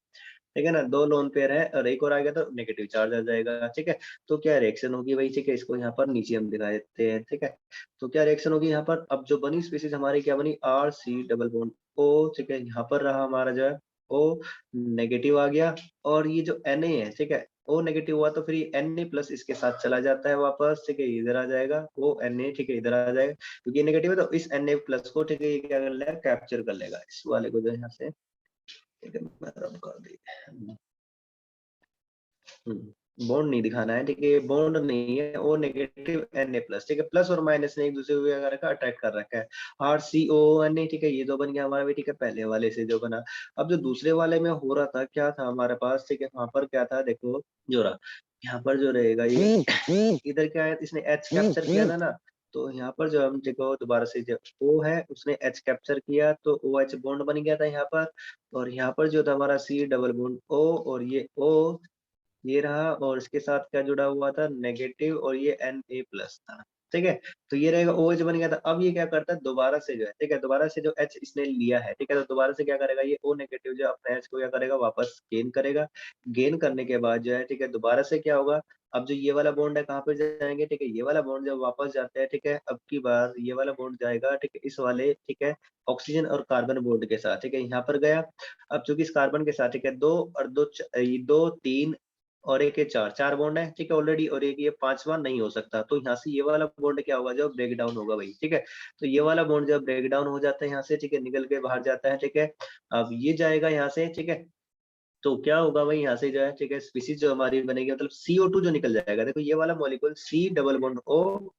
ठीक है ना, 2 लोन पेयर है और एक और आ गया तो नेगेटिव चार्ज आ जाएगा, ठीक है। तो क्या रिएक्शन होगी भाई, ठीक है, इसको यहाँ पर नीचे हम दिखा देते हैं, ठीक है। तो क्या रिएक्शन होगी यहाँ पर, अब जो बनी स्पीसीज हमारी क्या बनी, R C double bond O, ठीक है, यहाँ पर रहा हमारा जो है ओ नेगेटिव आ गया, और ये जो Na है, ठीक है, ओ नेगेटिव हुआ तो फिर ये Na प्लस इसके साथ चला जाता है वापस, ठीक है, इधर आ जाएगा वो Na, ठीक है, इधर आ जाएगा, क्योंकि ये नेगेटिव है तो इस Na प्लस को, ठीक है, ये क्या कर लेगा, कैप्चर कर लेगा इस वाले को जो है यहाँ से, ठीक है, मैं रब कर दी। बॉन्ड नहीं दिखाना है, ठीक है, बॉन्ड नहीं है, ओ नेगेटिव Na प्लस, ठीक है, प्लस और माइनस ने एक दूसरे को क्या रखा, अट्रैक्ट कर रखा है, RCONA, ठीक है, ये तो बन गया हमारा भी, ठीक है, पहले वाले से जो बना। अब जो दूसरे वाले में हो रहा था, क्या था हमारे पास, ठीक है, वहां पर क्या था, देखो जो रहा, यहाँ पर जो रहेगा ये इधर क्या है, इसने H कैप्चर किया था ना, तो यहाँ पर जो हम देखो दोबारा से जो O है उसने H कैप्चर किया, तो OH बॉन्ड बन गया था यहाँ पर, और यहाँ पर जो था हमारा C डबल बॉन्ड O, और ये O ये रहा, और इसके साथ क्या जुड़ा हुआ था, नेगेटिव, और ये Na प्लस था, ठीक है, तो ये रहेगा OH बन गया था। अब ये क्या करता है, दोबारा से जो है, ठीक है, दोबारा से जो H इसने लिया है, ठीक है, तो दोबारा से क्या करेगा, ये O नेगेटिव जो अपने H को क्या करेगा, वापस गेन करेगा, गेन करने के बाद जो है, ठीक है, दोबारा से क्या होगा, अब जो ये वाला बॉन्ड है कहाँ पे जाएंगे, ठीक है, ये वाला बॉन्ड जब वापस जाता है, ठीक है, अब की बार ये वाला बॉन्ड जाएगा, ठीक है, इस वाले, ठीक है, ऑक्सीजन और कार्बन बॉन्ड के साथ, ठीक है, यहाँ पर गया, अब चूंकि इस कार्बन के साथ, ठीक है, दो और दो दो तीन और एक ये चार, चार बॉन्ड है, ठीक है, ऑलरेडी, और एक ये पांचवा नहीं हो सकता, तो यहाँ से ये वाला बॉन्ड क्या होगा, जब ब्रेक डाउन होगा भाई, ठीक है, तो ये वाला बॉन्ड जब ब्रेक डाउन हो जाता है यहाँ से, ठीक है, निकल के बाहर जाता है, ठीक है, अब ये जाएगा यहाँ से, ठीक है, तो क्या होगा भाई, यहाँ से जो है, ठीक है, स्पीसीज जो हमारी बनेगी, मतलब CO2 जो निकल जाएगा, देखो ये वाला molecule C double bond O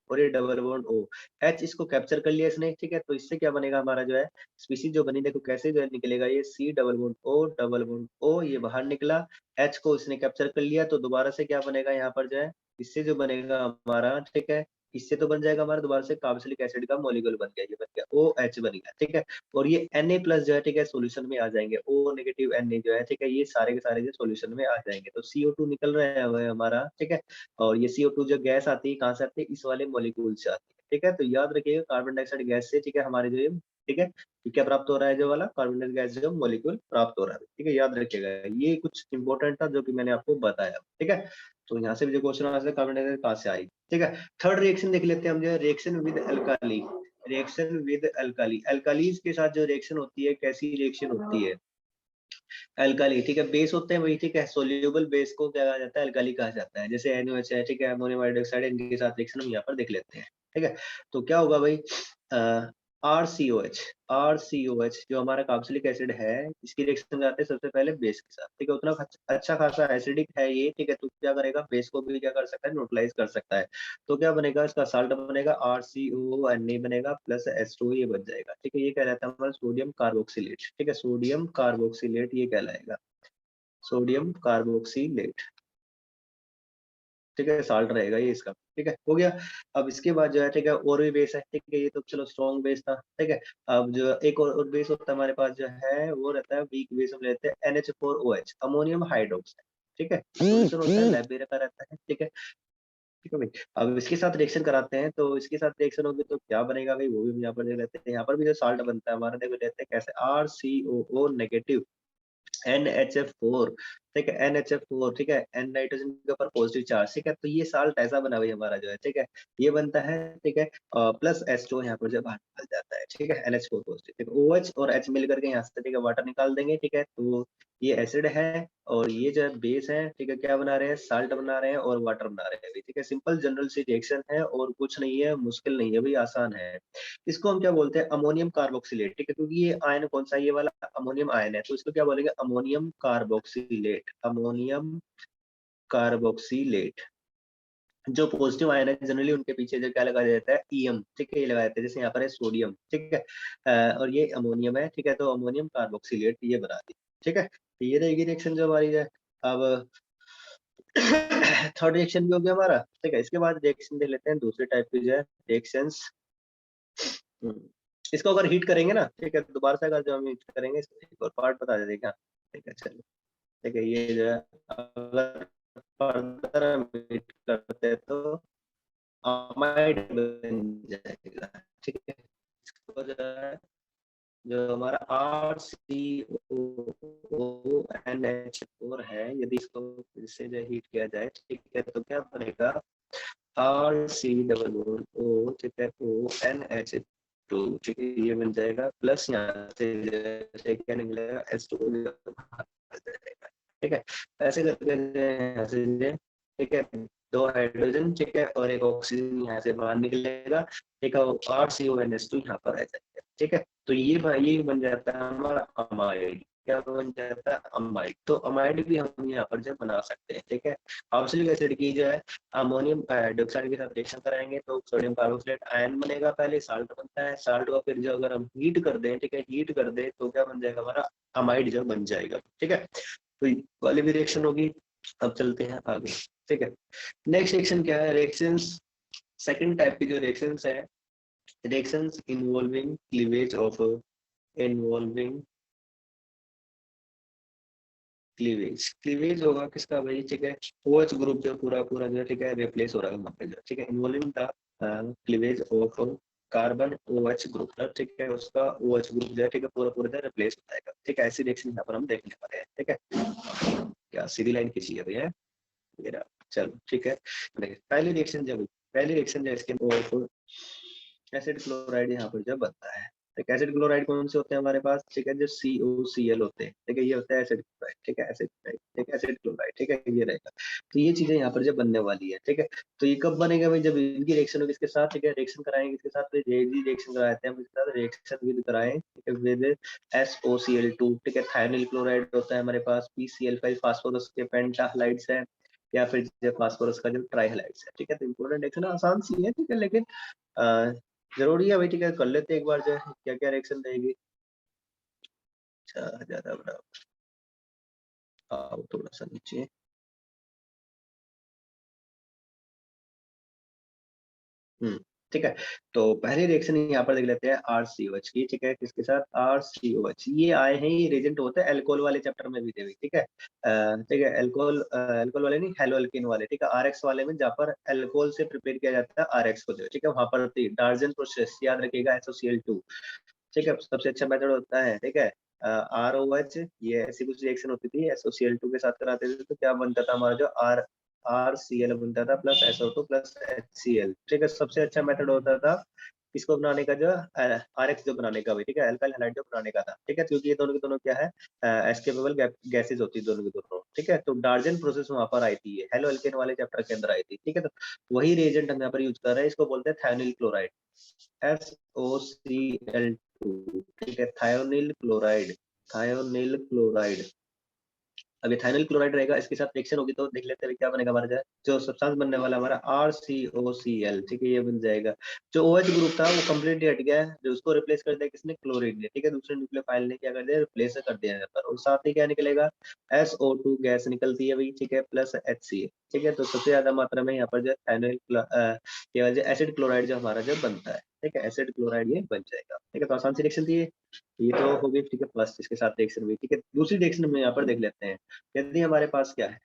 और ये डबल बॉन्ड O, H इसको कैप्चर कर लिया इसने, ठीक है, तो इससे क्या बनेगा हमारा जो है स्पीसीज जो बनी, देखो कैसे जो है निकलेगा, ये C double bond O double bond O, ये बाहर निकला, H को इसने कैप्चर कर लिया, तो दोबारा से क्या बनेगा यहाँ पर जो है, इससे जो बनेगा हमारा, ठीक है, इससे तो बन जाएगा हमारा दोबारा से कार्बोक्सिलिक एसिड का मॉलिक्यूल बन गया, ये बन गया OH बन गया, ठीक है, और ये Na प्लस जो है, ठीक है, सॉल्यूशन में आ जाएंगे, O नेगेटिव Na जो है, ठीक है, ये सारे के सारे जो सॉल्यूशन में आ जाएंगे, तो CO2 निकल रहा है हमारा, ठीक है, और ये CO2 जो गैस आती है कहाँ से आती है, इस वाले मॉलिक्यूल से आती है, ठीक है, तो याद रखिएगा कार्बन डाइऑक्साइड गैस से, ठीक है, हमारे जो ये, ठीक है, ये क्या प्राप्त हो रहा है, जो वाला कार्बन डाइऑक्साइड गैस जो मॉलिक्यूल प्राप्त हो रहा है, ठीक है, याद रखिएगा, ये कुछ इंपॉर्टेंट था जो कि मैंने आपको बताया, ठीक है, तो यहाँ से भी जो क्वेश्चन आ सकता है कार्बन डाइऑक्साइड कहाँ से आई, ठीक है। थर्ड रिएक्शन देख लेते हैं हम, जो है reaction with alkali, reaction with alkali, alkalis के साथ जो रिएक्शन होती है, कैसी रिएक्शन होती है, अल्काली, ठीक है, बेस होते हैं वही, ठीक है, सोल्यूबल बेस को क्या कहा जाता है, अल्काली कहा जाता है, जैसे NaOH है, ठीक है, अमोनियम हाइड्रोक्साइड, इनके साथ रिएक्शन हम यहाँ पर देख लेते हैं, ठीक है, तो क्या होगा भाई, RCOH, RCOH जो हमारा कार्बोक्सिलिक एसिड है, इसकी रिएक्शन जाते हैं सबसे पहले बेस के साथ, ठीक है, उतना अच्छा खासा एसिडिक है ये, ठीक है, तो क्या करेगा, बेस को भी क्या कर सकता है, न्यूट्रलाइज कर सकता है, तो क्या बनेगा, इसका साल्ट बनेगा RCONA बनेगा प्लस H2O, ये बन जाएगा, ठीक है, ये कहलाता है हमारा सोडियम कार्बोक्सिलेट, ठीक है, सोडियम कार्बोक्सिलेट ये कहलाएगा, सोडियम कार्बोक्सिलेट, ठीक है, साल्ट रहेगा ये इसका, ठीक है, हो गया। अब इसके बाद जो है, ठीक है, और भी बेस है, ठीक है, ये तो चलो स्ट्रॉन्ग बेस था, ठीक है, अब जो एक और बेस होता है हमारे पास जो है, वो रहता है वीक बेस, हम लेते हैं NH4OH, अमोनियम हाइड्रोक्साइड, ठीक है, सॉल्यूशन होता है, लैब में रखा रहता है, ठीक है भाई। अब इसके साथ रिएक्शन कराते हैं, तो इसके साथ रिएक्शन होगी तो क्या बनेगा भाई, वो भी हम यहाँ पर देख लेते हैं, यहाँ पर भी जो साल्ट बनता है हमारा, देखो लेते हैं कैसे, RCOO नेगेटिव NHF4, ठीक है, NHF4, ठीक है, N नाइट्रोजन के ऊपर पॉजिटिव चार्ज, ठीक है, तो ये साल्ट ऐसा बना हुआ हमारा जो है, ठीक है, ये बनता है, ठीक है, प्लस H2 यहाँ पर जो बाहर निकल जाता है, ठीक है, NH4 पॉजिटिव, ठीक है, OH और H मिल करके यहाँ से, ठीक है, वाटर निकाल देंगे, ठीक है, तो ये एसिड है और ये जो है बेस है, ठीक है, क्या बना रहे हैं, साल्ट बना रहे हैं और वाटर बना रहे हैं, ठीक है, सिंपल जनरल सी रिएक्शन है और कुछ नहीं है, मुश्किल नहीं है भाई, आसान है। इसको हम क्या बोलते हैं, अमोनियम कार्बोक्सिलेट, ठीक है, क्योंकि ये आयन कौन सा है, ये वाला अमोनियम आयन है, तो इसको क्या बोलेंगे, अमोनियम कार्बोक्सिलेट, अमोनियम कार्बोक्सिलेट। जो पॉजिटिव आयन है जनरली उनके पीछे जो क्या लगा जाता है, EM, ठीक है, ये लगा जाता है, जैसे यहाँ पर है सोडियम, ठीक है, और ये अमोनियम है, ठीक है, तो अमोनियम कार्बोक्सिलेट ये बना दी, ठीक है, तो ये रहेगी रिएक्शन जो हमारी है। अब थर्ड रिएक्शन भी हो गया हमारा, ठीक है, इसके बाद रिएक्शन देख लेते हैं दूसरे टाइप की जो है रिएक्शंस, इसको अगर हीट करेंगे ना, ठीक है, दोबारा से अगर जो हम हीट करेंगे, एक और पार्ट बता देते क्या, ठीक है चलो, ठीक है, ये जो है अगर फर्दर हम हीट करते हैं तो अमाइड बन जाएगा, ठीक है। इसको जो है, जो हमारा RCOONH4 है, यदि इसको फिर से जो हीट किया जाए, ठीक है, तो क्या बनेगा, RC ठीक है, ONH2, ठीक है, ये बन जाएगा, प्लस यहाँ से क्या निकलेगा, H2 जाएगा, ठीक है। ऐसे करके यहाँ से, ठीक है, 2 हाइड्रोजन, ठीक है, और एक ऑक्सीजन यहाँ से बाहर निकलेगा, ठीक है, RCONH2 यहाँ पर आ जाएगा, ठीक है। तो ये बन जाता है हमारा अमाइड, क्या बन जाता है, अमाइड। तो अमाइड भी हम यहाँ पर जो बना सकते हैं, ठीक है। कार्बोक्सिलिक एसिड की जो है अमोनियम हाइड्रोक्साइड के साथ रिएक्शन कराएंगे तो सोडियम कार्बोक्सिलेट आयन बनेगा, पहले साल्ट बनता है, साल्ट को फिर जो अगर हम हीट कर दें, ठीक है, हीट कर दें तो क्या बन जाएगा, हमारा अमाइड जो बन जाएगा, ठीक है। तो वाली भी रिएक्शन होगी। अब चलते हैं आगे, ठीक है। नेक्स्ट रिएक्शन क्या है, रिएक्शंस, सेकंड टाइप की जो रिएक्शंस है, रिएक्शंस इन्वॉल्विंग क्लीवेज। क्लीवेज होगा किसका भाई, ठीक है, OH ग्रुप जो पूरा पूरा जो, ठीक है, रिप्लेस हो रहा है वहाँ पे जो, ठीक है, involving the cleavage of carbon OH group, ठीक है, उसका OH ग्रुप जो है, ठीक है, पूरा पूरा रिप्लेस हो जाएगा, ठीक है। ऐसी रिएक्शन यहाँ पर हम देखने वाले हैं, ठीक है। क्या सीधी लाइन खींची है भैया मेरा, चलो ठीक है। देखिए पहली रिएक्शन जो इसके एसिड क्लोराइड यहाँ पर जो बनता है, ठीक है। एसिड क्लोराइड कौन से होते हैं हमारे पास, ठीक है, जो COCl होते हैं, ठीक है, ये होता है एसिड क्लोराइड, ठीक है, एसिड क्लोराइड, ठीक है, एसिड क्लोराइड, ठीक है, ये रहेगा। तो ये चीजें यहाँ पर जो बनने वाली है, ठीक है। तो ये कब बनेगा भाई, जब इनकी रिएक्शन होगी इसके साथ, ठीक है, रिएक्शन कराएंगे इसके साथ, रिएक्शन कराते हैं इसके साथ, रिएक्शन विद कराएं, ठीक है, विद SOCl2, ठीक है। थायोनिल क्लोराइड होता है हमारे पास, PCl5 फास्फोरस के पेंटाहालाइड्स है, या फिर जो फास्फोरस का जो ट्राइहालाइड्स है, ठीक है। तो इंपॉर्टेंट रिएक्शन आसान सी है, ठीक है, लेकिन जरूरी है भाई, ठीक है, कर लेते हैं एक बार जो है क्या क्या रिएक्शन रहेगी। अच्छा, ज्यादा बड़ा थोड़ा सा नीचे, ठीक है। तो पहले रिएक्शन यहाँ पर देख लेते हैं RCOH की, ठीक है, किसके साथ, RCOH, ये आए हैं, ये रेजेंट होते हैं अल्कोहल वाले चैप्टर में भी थे, ठीक है, ठीक है, अल्कोहल वाले नहीं, हेलो अल्किन वाले, ठीक है, RX वाले में, जहाँ पर अल्कोहल से प्रिपेयर किया जाता है RX को जो, ठीक है, वहां पर डार्जन प्रोसेस याद रखिएगा, SOCl2, ठीक है, सबसे अच्छा मेथड होता है, ठीक है, ROH, ये ऐसी कुछ रिएक्शन होती थी, SOCl2 के साथ कराते थे, तो क्या बनता था हमारा जो RCl बनता था, प्लस SO2 प्लस HCl, ठीक है। सबसे अच्छा मेथड होता था इसको बनाने का, जो RX जो बनाने का भी, ठीक है, अल्काइल हैलाइड जो बनाने का था, ठीक है, क्योंकि ये दोनों के दोनों क्या है, एस्केपेबल गैसेज होती है दोनों की दोनों, ठीक है। तो डार्जन प्रोसेस वहां पर आई थी, हेलो अल्केन वाले चैप्टर के अंदर आई थी, ठीक है। तो वही रिएजेंट हम यहाँ पर यूज कर रहे हैं, इसको बोलते हैं थायोनिल क्लोराइड, SOCl2, ठीक है, थायोनिल क्लोराइड। अब इथाइल क्लोराइड रहेगा, इसके साथ रिएक्शन होगी तो देख लेते हैं क्या बनेगा हमारा, जो सब्सटेंस बनने वाला हमारा RCOCl, ठीक है, ये बन जाएगा। जो OH ग्रुप था वो कम्प्लीटली हट गया है, जो उसको रिप्लेस कर दिया किसने, क्लोरीन ने, ठीक है, दूसरे न्यूक्लियोफाइल ने क्या कर दिया, रिप्लेस कर दिया यहाँ पर, और साथ ही क्या निकलेगा, SO2 गैस निकलती है भाई, ठीक है, प्लस HCl, ठीक है। तो सबसे ज्यादा मात्रा में यहाँ पर जो एसिड क्लोराइड जो हमारा जो बनता है, ठीक है, एसिड क्लोराइड ये बन जाएगा, ठीक है। तो आसान सी रिएक्शन थी ये तो हो गई, ठीक है, प्लस इसके साथ रिएक्शन हुई, ठीक है। दूसरी रिएक्शन में यहाँ पर देख लेते हैं, यदि हमारे पास क्या है,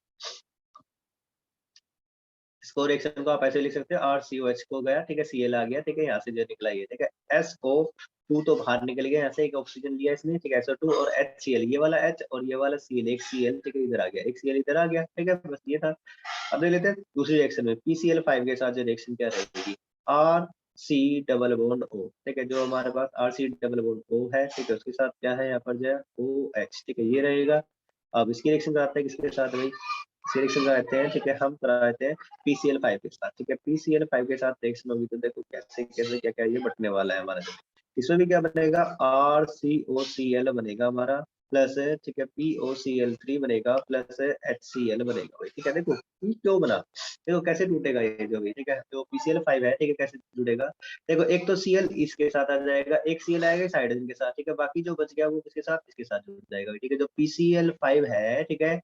इसको रिएक्शन को आप ऐसे लिख सकते हो, RCOH को गया, ठीक है, Cl आ गया, ठीक है, यहाँ से जो निकला ये, ठीक है, SO2 तो बाहर निकल गया, यहाँ से एक ऑक्सीजन लिया इसने, ठीक है, SO2 और HCl, ये वाला H और ये वाला Cl, एक Cl, ठीक है, इधर आ गया, एक Cl इधर आ गया, ठीक है, बस ये था। अब देख लेते हैं दूसरी रिएक्शन में, PCl5 के साथ जो रिएक्शन क्या रहेगी, RC डबल बॉन्ड O, ठीक है, जो हमारे पास RC डबल बॉन्ड O है, ठीक है, उसके साथ क्या है यहाँ पर जो है OH, ठीक है, ये रहेगा। अब इसकी रिएक्शन कराते हैं किसके साथ भाई, सिलेक्शन कराते हैं, ठीक है, हम कराते हैं PCl5 के साथ, ठीक है, PCl5 के साथ रिएक्शन होगी तो देखो कैसे कैसे क्या क्या ये बटने वाला है हमारा। इसमें भी क्या बनेगा, RCOCl बनेगा हमारा, प्लस, ठीक है, POCl3 बनेगा, प्लस HCl बनेगा भाई, ठीक है। देखो ये क्यों बना, देखो कैसे टूटेगा ये जो भी, ठीक है, जो PCl5 है, ठीक है, कैसे टूटेगा, देखो एक तो Cl इसके साथ आ जाएगा, एक Cl आएगा इस हाइड्रोजन के साथ, ठीक है, बाकी जो बच गया वो किसके साथ, इसके साथ जुड़ जाएगा, ठीक है। जो PCl5 है, ठीक है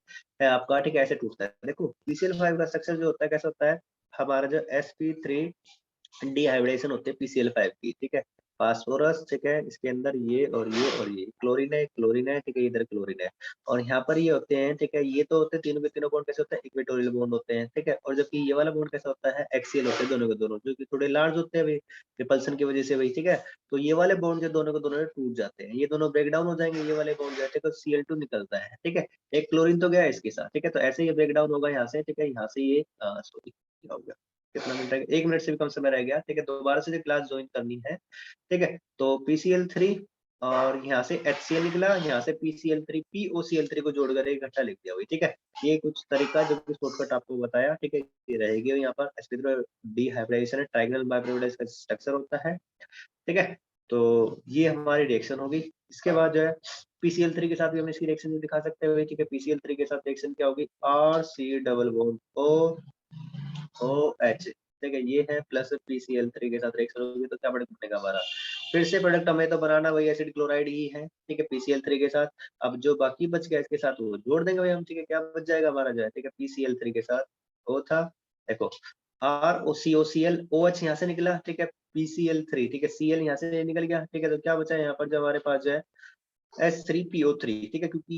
आपका, ठीक है, ऐसे टूटता है। देखो PCl5 का स्ट्रक्चर जो होता है कैसा होता है, हमारा जो sp3 डिहाइब्रेशन होते हैं PCl5 की, ठीक है, फास्फोरस, ठीक है, इसके अंदर ये और ये और ये क्लोरीन है, ठीक है, इधर क्लोरीन है। और यहाँ पर ये होते हैं, ठीक है, ये तो होते हैं तीनों के तीनों बॉन्ड कैसे होते हैं, इक्वेटोरियल बॉन्ड होते हैं, ठीक है। और जबकि ये वाला बॉन्ड कैसा होता है, एक्सियल होते हैं दोनों के दोनों, जो कि थोड़े लार्ज होते हैं भाई, रिपल्सन की वजह से भाई, ठीक है। तो ये वाले बॉन्ड जो दोनों के दोनों टूट जाते हैं, ये दोनों ब्रेक डाउन हो जाएंगे, ये वाले बॉन्ड जो है, ठीक है, Cl2 निकलता है, ठीक है। एक क्लोरीन तो गया है इसके साथ, ठीक है, तो ऐसे ये ब्रेक डाउन होगा यहाँ से, ठीक है, यहाँ से ये सॉरी क्या हो गया, कितना मिनट है, 1 मिनट से भी कम समय रह गया, ठीक है। दोबारा से क्लास ज्वाइन करनी है, ठीक है। तो PCl3 और यहाँ से HCl निकला, यहाँ से PCl3 POCl3 को जोड़कर एक इकट्ठा लिख दिया हुई, ठीक है। ये कुछ तरीका जो कि शॉर्टकट आपको बताया, ठीक है, ये रहेगी। यहाँ पर sp3 डिहाइब्रिडाइजेशन है, ट्राइगोनल बाइप्रिमिडाइज का स्ट्रक्चर होता है, ठीक है। तो ये हमारी रिएक्शन होगी। इसके बाद जो है PCl3 के साथ भी हम इसकी रिएक्शन भी दिखा सकते हैं, ठीक है। PCl3 के साथ रिएक्शन क्या होगी, RC डबल बॉन्ड OH, ठीक है, ये है, प्लस PCl3 के साथ रिएक्शन होगी तो क्या प्रोडक्ट बनेगा हमारा, फिर से प्रोडक्ट हमें तो बनाना वही एसिड क्लोराइड ही है, ठीक है, PCl3 के साथ। अब जो बाकी बच गया इसके साथ वो जोड़ देंगे भाई हम, ठीक है। क्या बच जाएगा हमारा जो है, ठीक है, PCl3 के साथ वो था, देखो ROCOCl OH यहाँ से निकला, ठीक है, PCl3, ठीक है, Cl यहाँ से निकल गया, ठीक है। तो क्या बचा है यहाँ पर जो हमारे पास जो है H3PO3, ठीक है, क्योंकि